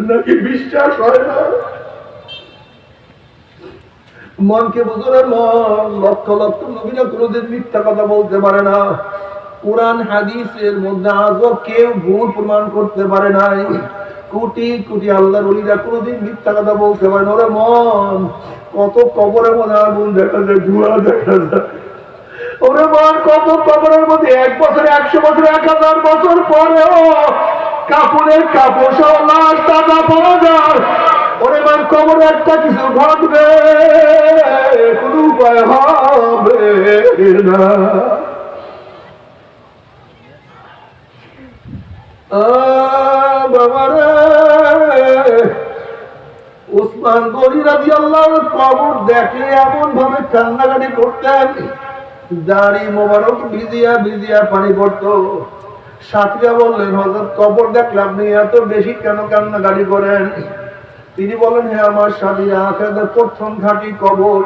নাকি বিশ্বাস হয় না? মনকে বুঝলে মন লক্ষ লক্ষ নবীরা কোনোদিন মিথ্যা কথা বলতে পারে না। কোরআন হাদিসের মধ্যে আজও কেউ ভুল প্রমাণ করতে পারে নাই। কোটি কোটি আল্লাহর ওলিরা কোনোদিন মিথ্যা কথা বলতে পারে না। ওরে মন, কত কবরের মধ্যে আগুন দেখা যায়, ধোঁয়া দেখা যায়। ওরে মন, কত কবরের মধ্যে 1 বছর 100 বছর 1000 বছর পরেও কাপড়ের কাপড় সহ লাশ তাজা পাওয়া যায়। ওরে মান, কবরে একটা কিছু ঘটবে, কোন উপায় হবে না। বাবারে, উসমান গনি রাদিয়াল্লাহু কবর দেখলে এমন ভাবে কান্নাকাটি করতেন, দাড়ি মোবারক ভিজিয়া ভিজিয়া পানি পড়তো। সাথীরা বললেন, হযরত কবর দেখলে আপনি এত বেশি কেন কান্নাকাটি করেন? তিনি বলেন, হে আমার সাথীরা, আখিরাতের প্রথম ঘাঁটি কবর।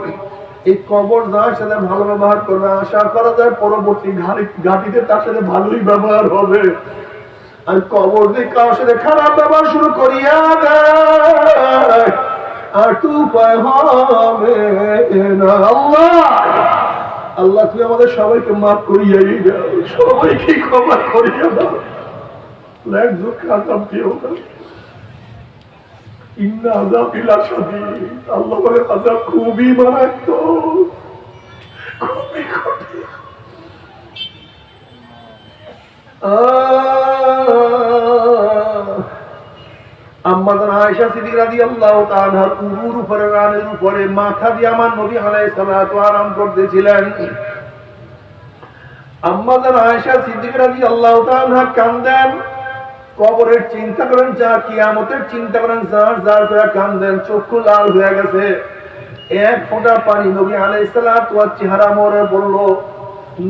এই কবর যার সাথে ভালো ব্যবহার করবে, আশা করা যায় পরবর্তী ঘাঁটিতে তার সাথে ভালোই ব্যবহার হবে। আর কবর দিয়ে কারোর সাথে খারাপ ব্যবহার শুরু করিয়া দেয়, আর তো উপায় হবে না। আল্লাহ তুমি আমাদের সবাইকে মাফ করিয়াই দাও, সবাইকে ক্ষমা করিয়া দাও। আল্লাহ বলে আযাব খুবই মারাত্মক, খুবই কঠিন। আম্মাজান আয়েশা সিদ্দিকা রাদিয়াল্লাহু তাআলা উরুর উপরে, রানের উপরে মাথা দিয়ে আমার নবী আলাইহিস সালাতু আরাম করতেছিলেন। আম্মাজান আয়েশা সিদ্দিকা রাদিয়াল্লাহু তাআলা কাঁদেন, কবরের চিন্তা করেন, যা কিয়ামতের চিন্তা করেন, যার যার করে কাঁদেন, চক্ষু লাল হয়ে গেছে। এক ফোঁটা পানি নবী আলাইহিস সালাতু ওয়াস চেহারা মরে পড়ল।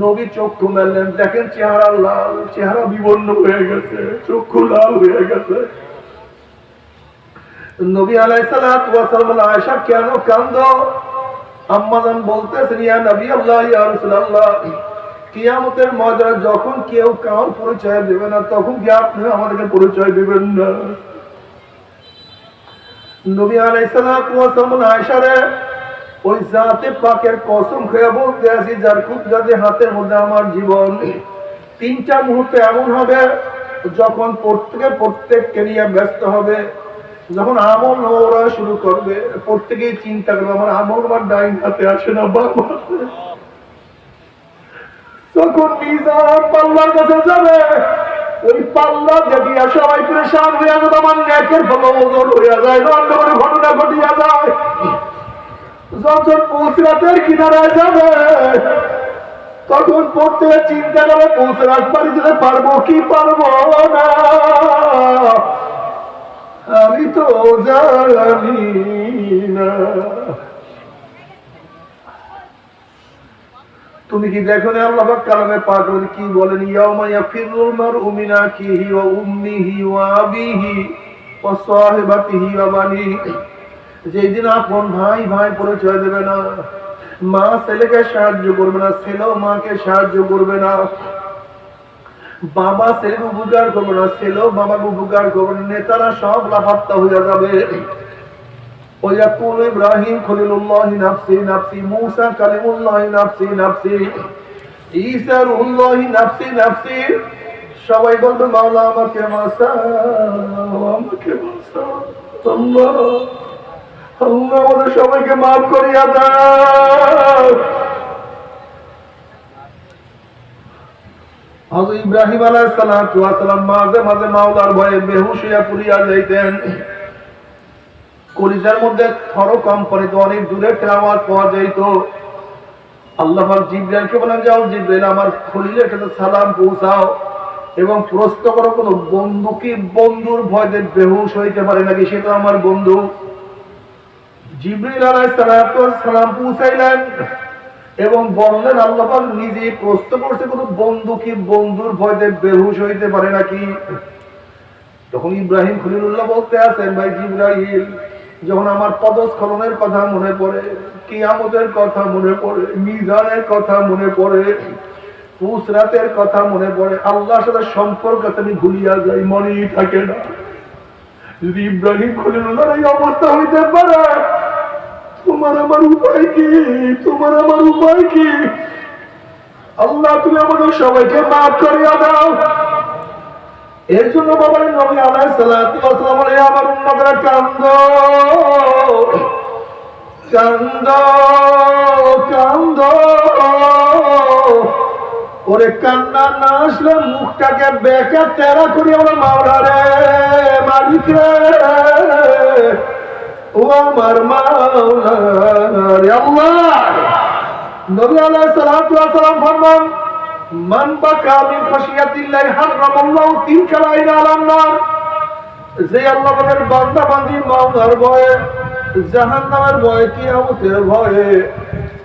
নবী চক্ষু মেললেন, দেখেন চেহারা লাল, চেহারা বিবর্ণ হয়ে গেছে, চক্ষু লাল হয়ে গেছে। নবী আলাইহিস সালাতু ওয়াস সালাম, আয়েশা কেন কাঁদো? আম্মাজান বলতেছেন, ইয়া নবী আল্লাহ, ইয়া রাসূলুল্লাহ, কিয়ামতের ময়দানে যখন কেউ কারোর পরিচয় দেবে না, তখন কি আপনি আমাদেরকে পরিচয় দিবেন না? নবী আলাইহিস সালাতু ওয়াস সালাম, আয়েশা রে, ওই জাতে পাকের কসম খেয়ে বলতে আছি, যার কুদরতে হাতের মধ্যে আমার জীবন, 3টা মুহূর্ত এমন হবে যখন প্রত্যেককে নিয়ে ব্যস্ত হবে। যখন আমল ওরা শুরু করবে, প্রত্যেকেই চিন্তা করবে আমার আমল আমার ডাইন হাতে আসে না বাম হাতে। যখন মিজান পাল্লার কাছে যাবে, ওই পাল্লা দেখিয়া সবাই পরেশান হইয়া যাবে, আমার নেকের ফল ওজন হইয়া যায়, অন্য কোনো ঘটনা ঘটিয়া যায়। যখন পুসরাতের কিনারায় যাবে, তখন প্রত্যেকে চিন্তা করে পুসরাত পাড়ি দিতে পারবো কি পারবো না, আমি তো জানি না। তুমি কি দেখো না আল্লাহ পাক কালামে পাক কি বলেন, ইয়াউমা ইয়াফিরুল মারউ মিন আখিহি ওয়া উম্মিহি ওয়া আবিহি ওয়া সাহিবাতিহি ওয়া বানিহি। যেদিন আপন ভাই ভাই পরিচয় দেবে না, মা ছেলেকে সাহায্য করবে না, ছেলেও মাকে সাহায্য করবে না, বাবা ছেলেকে উপকার করবে না, ছেলেও বাবাকে উপকার করবে না, নেতারা সব লাফাত্তা হয়ে যাবে। ইব্রাহিম খলিলুল্লাহ নাফসি নাফসি, মুসা কালিমুল্লাহ নাফসি নাফসি, ঈসা রুহুল্লাহ নাফসি নাফসি। সবাই বলবে মাওলা আমাকে বাঁচাও, আমাকে বাঁচাও। আল্লাহ আল্লাহ আমাদের সবাইকে মাফ করিয়া দাও। হযরত ইব্রাহিম আলাইহিস সালাতু ওয়াস সালাম মাঝে মাঝে মাওলার ভয়ে বেহুশ হইয়া পড়িয়া যাইতেন। কলিজার মধ্যে থরকম্পনিত অনেক দূরে আওয়াজ পাওয়া যাইত। আল্লাহ পাক জিবরাইলকে বলেন, যাও জিবরাইল, আমার খলিলের কাছে সালাম পৌঁছাও এবং প্রশ্ন করো, কোন বন্ধু কি বন্ধুর ভয়ে বেহুশ হইতে পারে নাকি? সে তো আমার বন্ধু। জিবরাইল আলাইহিস সালাম পৌঁছাইলেন এবং বললেন, আল্লাহ পাক নিজে প্রশ্ন করছে, কোন বন্ধু কি বন্ধুর ভয়ে বেহুশ হইতে পারে নাকি? তখন ইব্রাহিম খলিলুল্লাহ বলতে আছেন, ভাই জিবরাইল, যখন আমার পদস্খলনের কথা মনে পড়ে, কিয়ামতের কথা মনে পড়ে, মিজানের কথা মনে পড়ে, পুসরাতের কথা মনে পড়ে, আল্লাহর সাথে সম্পর্ক আমি ভুলিয়া যাই, মনেই থাকে না। যদি ইব্রাহিম খলিলুল্লাহর এই অবস্থা হইতে পারে, তোমার আমার উপায় কি? তোমার আমার উপায় কি? আল্লাহ তুমি আমাদের সবাইকে মাফ করিয়া দাও। এর জন্য বাবার নবী আলাইহিস সালাতু ওয়াস সালাম বলে, আমার উম্মতরা কান্দো কান্দো কান্দো, ওরে কান্না না আসলে মুখটাকে বেঁকে তেরা করি আমার মাওলা রে, মালিক রে, ও আমার মাওলা রে আল্লাহ। নবী আলাইহিস সালাতু ওয়াস সালাম ফরমান, মান বাকা মিন খাশিয়াতিল্লাহি হারামাল্লাহু তিলকাল আইনা আলান নার। যে আল্লাহর বান্দা বান্দি মাওলার ভয়ে, জাহান্নামের ভয়ে, কিয়ামতের ভয়ে